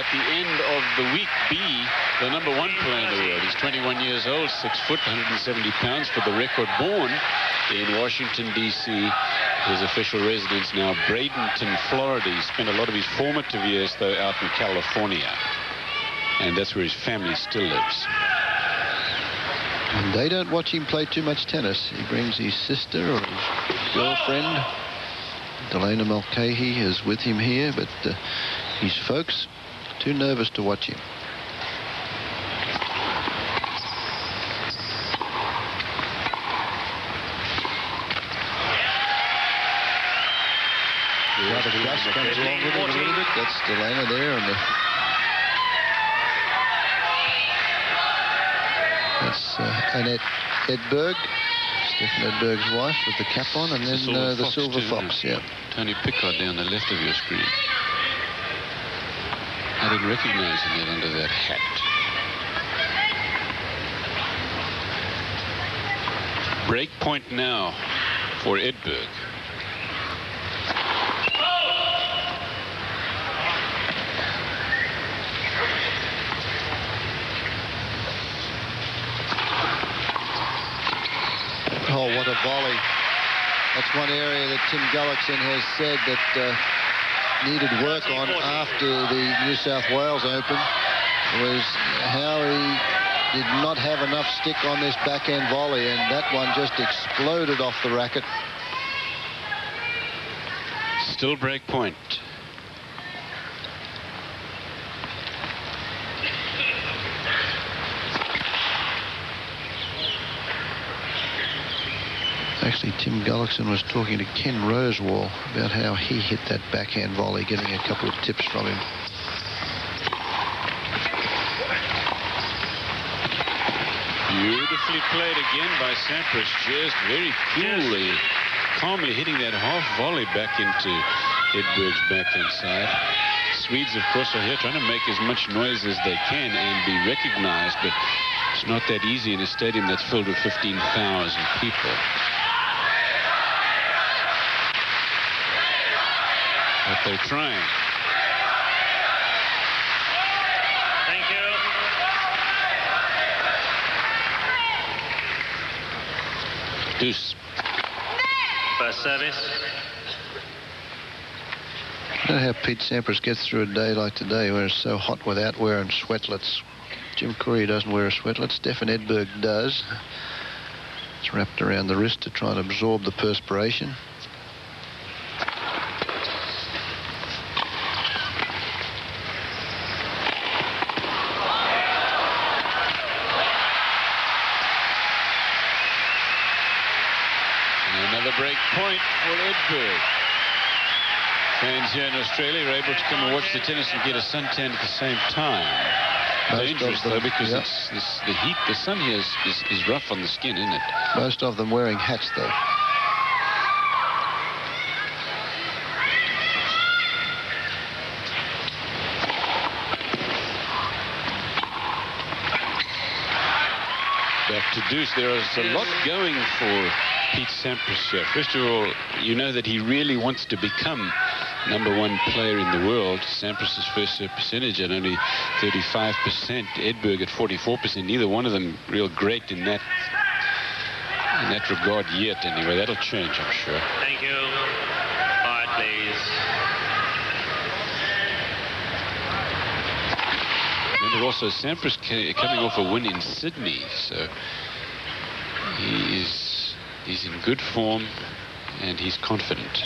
at the end of the week be the #1 player in the world. He's 21 years old, 6 foot, 170 pounds for the record, born in Washington, D.C. His official residence now, Bradenton, Florida. He spent a lot of his formative years, though, out in California. And that's where his family still lives. And they don't watch him play too much tennis. He brings his sister or his girlfriend. Delana Mulcahy is with him here, but his folks too nervous to watch him. Another Gus comes along with him a little bit. That's Delana there, and that's Annette Edberg, Stefan Edberg's wife, with the cap on, and then the Silver Fox. Yeah. Tony Pickard down the left of your screen. I didn't recognize him yet under that hat. Break point now for Edberg. Oh, what a volley. That's one area that Tim Gullickson has said that needed work on after the New South Wales Open, was how he did not have enough stick on this backhand volley, and that one just exploded off the racket. Still break point. Actually, Tim Gullickson was talking to Ken Rosewall about how he hit that backhand volley, getting a couple of tips from him. Beautifully played again by Sampras, just very coolly, calmly hitting that half volley back into Edberg's backhand side. Swedes, of course, are here trying to make as much noise as they can and be recognized, but it's not that easy in a stadium that's filled with 15,000 people. But they're trying. Thank you. Deuce. First service. I don't know how Pete Sampras gets through a day like today where it's so hot without wearing sweatlets. Jim Courier doesn't wear a sweatlet. Stefan Edberg does. It's wrapped around the wrist to try and absorb the perspiration. Another break point for Edberg. Fans here in Australia are able to come and watch the tennis and get a suntan at the same time. Dangerous, though, because it's the heat. The sun here is rough on the skin, isn't it? Most of them wearing hats, though. Back to Deuce. There is a lot going for Pete Sampras here. First of all, you know that he really wants to become #1 player in the world. Sampras' first serve percentage at only 35%. Edberg at 44%. Neither one of them real great in that regard yet. Anyway, that'll change, I'm sure. Thank you. Quiet, please. Remember also Sampras coming off a win in Sydney, so he's in good form and he's confident.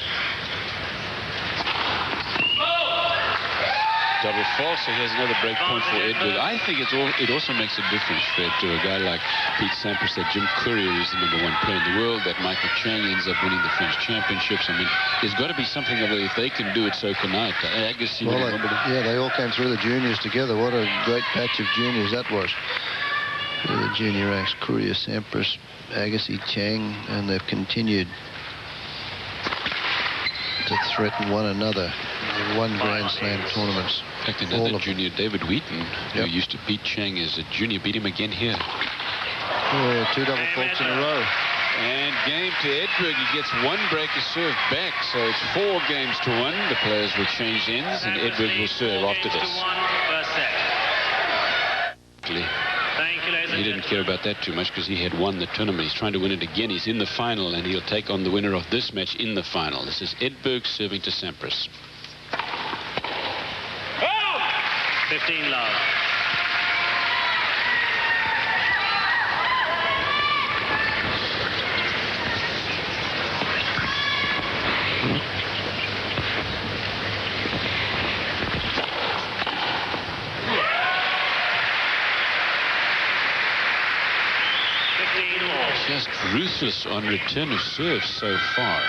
Double false, so here's another break point for Edberg. I think it also makes a difference, Fred, to a guy like Pete Sampras, that Jim Courier is the #1 player in the world, that Michael Chang ends up winning the French Championships. I mean, there's got to be something of it. If they can do it, so can I. Agassi, Well, yeah, they all came through the juniors together. What a great batch of juniors that was. The junior ranks, Courier, Sampras, Agassi, Chang, and they've continued to threaten one another in one Grand Slam tournaments. In fact, another junior, David Wheaton, who used to beat Chang as a junior, beat him again here. Oh, 2 double faults in a row. And game to Edberg. He gets one breaker serve back, so it's 4 games to 1. The players will change ends, and Edberg will serve after this. He didn't care about that too much because he had won the tournament. He's trying to win it again. He's in the final, and he'll take on the winner of this match in the final. This is Edberg serving to Sampras. 15 love. Just ruthless on return of serve so far.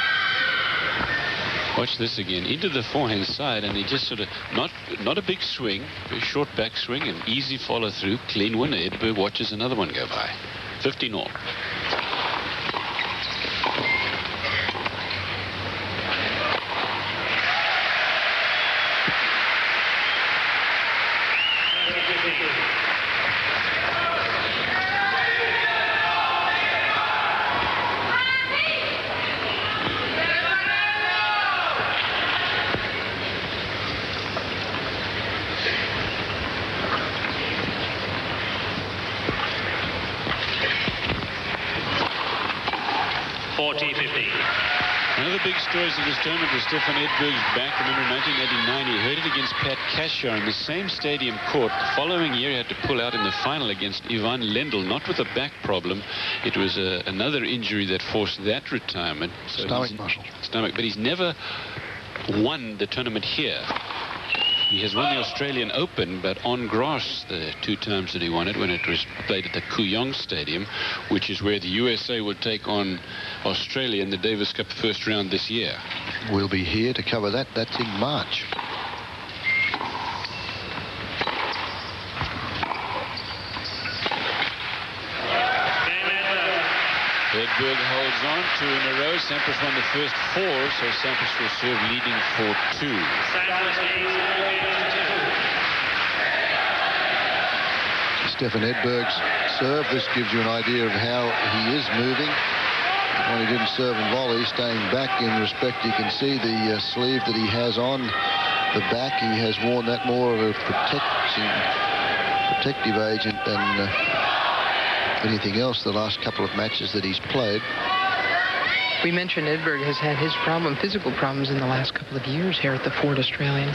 Watch this again. Into the forehand side, and he just sort of, not a big swing, very short back swing, and easy follow through. Clean winner. Edberg watches another one go by. 15 all. One of the big stories of this tournament was Stefan Edberg's back. Remember, in 1989, he hurt it against Pat Cashar in the same stadium court. The following year, he had to pull out in the final against Ivan Lendl, not with a back problem. It was another injury that forced that retirement. So stomach muscle. Stomach, but he's never won the tournament here. He has won the Australian Open, but on grass the 2 times that he won it, when it was played at the Kooyong Stadium, which is where the USA will take on Australia in the Davis Cup first round this year. We'll be here to cover that. That's in March. Edberg holds on, 2 in a row. Sampras won the first 4, so Sampras will serve leading for 2. Stefan Edberg's serve. This gives you an idea of how he is moving. When he didn't serve and volley, staying back in respect, you can see the sleeve that he has on the back. He has worn that more of a protective agent than anything else the last couple of matches that he's played. We mentioned Edberg has had his physical problems in the last couple of years here at the Ford Australian.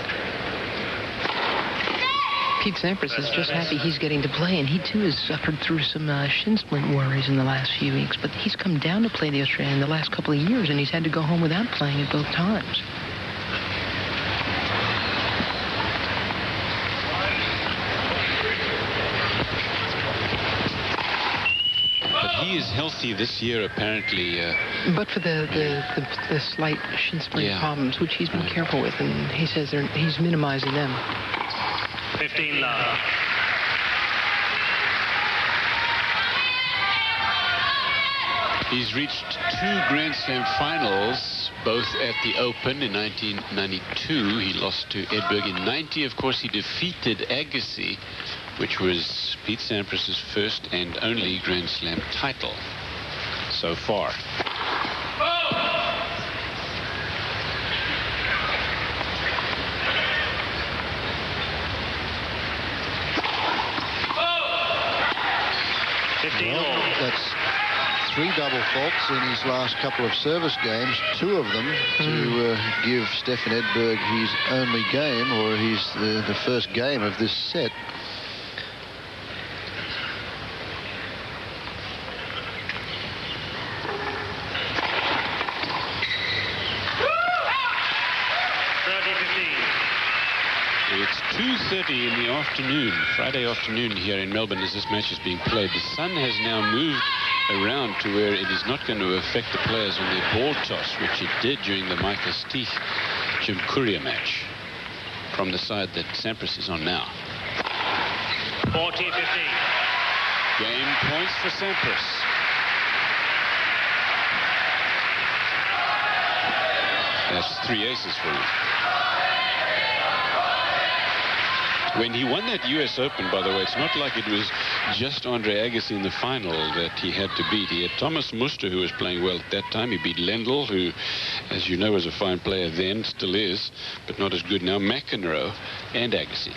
Pete Sampras is just happy he's getting to play, and he too has suffered through some shin splint worries in the last few weeks, but he's come down to play the Australian the last couple of years, and he's had to go home without playing it both times. He is healthy this year, apparently. But for the slight shin splint problems, which he's been careful with, and he says he's minimizing them. 15 love. He's reached 2 Grand Slam finals, both at the Open in 1992. He lost to Edberg in 90. Of course, he defeated Agassi, which was Pete Sampras' first and only Grand Slam title so far. Well, that's 3 double faults in his last couple of service games, 2 of them to give Stefan Edberg his only game, or the first game of this set. It's 2:30 in the afternoon, Friday afternoon here in Melbourne as this match is being played. The sun has now moved around to where it is not going to affect the players on their ball toss, which it did during the Michael Stich Jim Courier match from the side that Sampras is on now. 14-15. Game points for Sampras. That's 3 aces for him. When he won that U.S. Open, by the way, it's not like it was just Andre Agassi in the final that he had to beat. He had Thomas Muster, who was playing well at that time. He beat Lendl, who, as you know, was a fine player then, still is, but not as good now. McEnroe and Agassi.